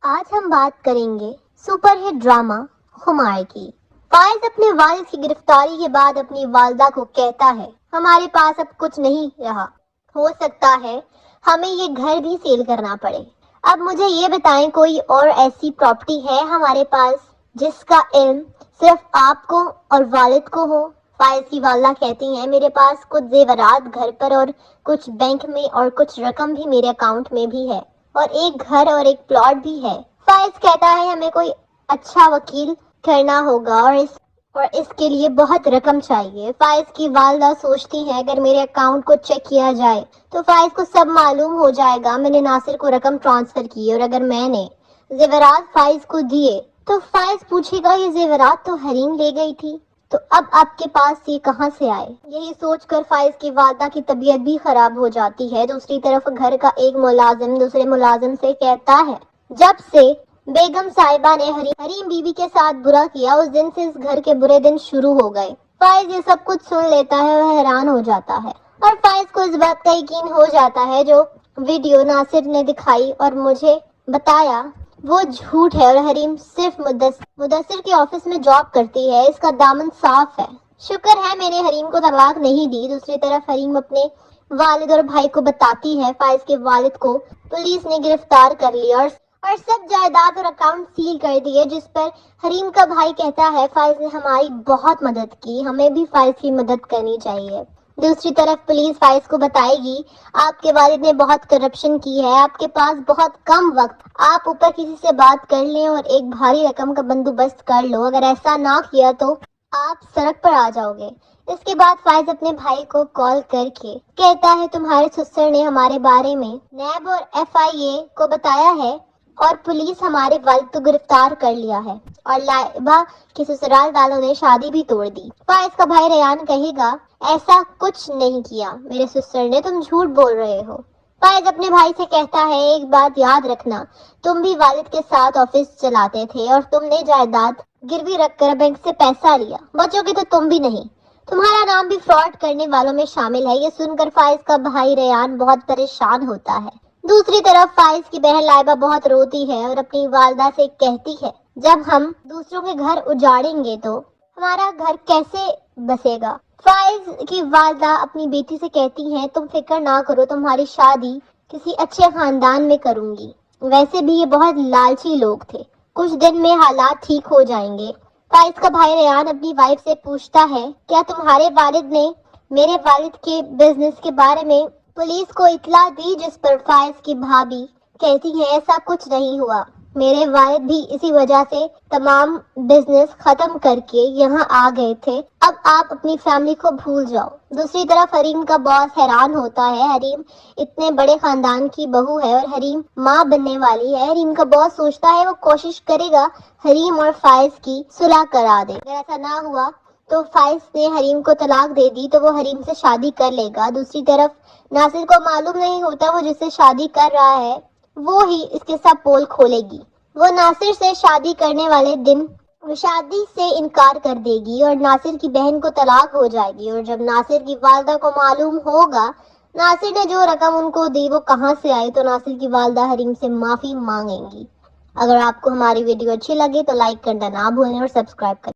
آج ہم بات کریں گے سپر ہٹ ڈرامہ خمار کی۔ فائز اپنے والد کی گرفتاری کے بعد اپنی والدہ کو کہتا ہے ہمارے پاس اب کچھ نہیں رہا، ہو سکتا ہے ہمیں یہ گھر بھی سیل کرنا پڑے۔ اب مجھے یہ بتائیں کوئی اور ایسی پراپرٹی ہے ہمارے پاس جس کا علم صرف آپ کو اور والد کو ہو؟ فائز کی والدہ کہتی ہیں میرے پاس کچھ زیورات گھر پر اور کچھ بینک میں اور کچھ رقم بھی میرے اکاؤنٹ میں بھی ہے اور ایک گھر اور ایک پلاٹ بھی ہے۔ فائز کہتا ہے ہمیں کوئی اچھا وکیل کرنا ہوگا اور اس کے لیے بہت رقم چاہیے۔ فائز کی والدہ سوچتی ہے اگر میرے اکاؤنٹ کو چیک کیا جائے تو فائز کو سب معلوم ہو جائے گا میں نے ناصر کو رقم ٹرانسفر کی اور اگر میں نے زیورات فائز کو دیے تو فائز پوچھے گا یہ زیورات تو حریم لے گئی تھی، تو اب آپ کے پاس یہ کہاں سے آئے؟ یہی سوچ کر فائز کی والدہ کی طبیعت بھی خراب ہو جاتی ہے۔ دوسری طرف گھر کا ایک ملازم دوسرے ملازم سے کہتا ہے جب سے بیگم صاحبہ نے حریم بیوی کے ساتھ برا کیا اس دن سے اس گھر کے برے دن شروع ہو گئے۔ فائز یہ سب کچھ سن لیتا ہے اور حیران ہو جاتا ہے اور فائز کو اس بات کا یقین ہو جاتا ہے جو ویڈیو ناصر نے دکھائی اور مجھے بتایا وہ جھوٹ ہے اور حریم صرف مدثر کے آفس میں جاب کرتی ہے، اس کا دامن صاف ہے۔ شکر ہے میں نے حریم کو طلاق نہیں دی۔ دوسری طرف حریم اپنے والد اور بھائی کو بتاتی ہے فائز کے والد کو پولیس نے گرفتار کر لیا اور سب جائیداد اور اکاؤنٹ سیل کر دیے، جس پر حریم کا بھائی کہتا ہے فائز نے ہماری بہت مدد کی، ہمیں بھی فائز کی مدد کرنی چاہیے۔ دوسری طرف پولیس فائز کو بتائے گی آپ کے والد نے بہت کرپشن کی ہے، آپ کے پاس بہت کم وقت، آپ اوپر کسی سے بات کر لیں اور ایک بھاری رقم کا بندوبست کر لو، اگر ایسا نہ کیا تو آپ سڑک پر آ جاؤ گے۔ اس کے بعد فائز اپنے بھائی کو کال کر کے کہتا ہے تمہارے سسر نے ہمارے بارے میں نیب اور FIA کو بتایا ہے اور پولیس ہمارے والد کو گرفتار کر لیا ہے اور لائبہ کے سسرال والوں نے شادی بھی توڑ دی۔ فائز کا بھائی ریان کہے گا ایسا کچھ نہیں کیا میرے سسر نے، تم جھوٹ بول رہے ہو۔ فائز اپنے بھائی سے کہتا ہے ایک بات یاد رکھنا، تم بھی والد کے ساتھ آفس چلاتے تھے اور تم نے جائیداد گروی رکھ کر بینک سے پیسہ لیا، بچو گے تو تم بھی نہیں، تمہارا نام بھی فراڈ کرنے والوں میں شامل ہے۔ یہ سن کر فائز کا بھائی ریان بہت پریشان ہوتا ہے۔ دوسری طرف فائز کی بہن لائبہ بہت روتی ہے اور اپنی والدہ سے کہتی ہے جب ہم دوسروں کے گھر اجاڑیں گے تو ہمارا گھر کیسے بسے گا؟ فائز کی والدہ اپنی بیٹی سے کہتی ہیں تم فکر نہ کرو، تمہاری شادی کسی اچھے خاندان میں کروں گی، ویسے بھی یہ بہت لالچی لوگ تھے، کچھ دن میں حالات ٹھیک ہو جائیں گے۔ فائز کا بھائی ریان اپنی وائف سے پوچھتا ہے کیا تمہارے والد نے میرے والد کے بزنس کے بارے میں پولیس کو اطلاع دی؟ جس پر فائز کی بھابی کہتی ہے ایسا کچھ نہیں ہوا، میرے والد بھی اسی وجہ سے تمام بزنس ختم کر کے یہاں آ گئے تھے، اب آپ اپنی فیملی کو بھول جاؤ۔ دوسری طرف حریم کا باس حیران ہوتا ہے، حریم اتنے بڑے خاندان کی بہو ہے اور حریم ماں بننے والی ہے۔ حریم کا باس سوچتا ہے وہ کوشش کرے گا حریم اور فائز کی صلح کرا دے، اگر ایسا نہ ہوا تو فائز نے حریم کو طلاق دے دی تو وہ حریم سے شادی کر لے گا۔ دوسری طرف ناصر کو معلوم نہیں ہوتا وہ جس سے شادی کر رہا ہے وہ ہی اس کے سب پول کھولے گی، وہ ناصر سے شادی کرنے والے دن شادی سے انکار کر دے گی اور ناصر کی بہن کو طلاق ہو جائے گی، اور جب ناصر کی والدہ کو معلوم ہوگا ناصر نے جو رقم ان کو دی وہ کہاں سے آئی تو ناصر کی والدہ حریم سے معافی مانگیں گی۔ اگر آپ کو ہماری ویڈیو اچھی لگے تو لائک کرنا نہ بھولیں اور سبسکرائب کریں۔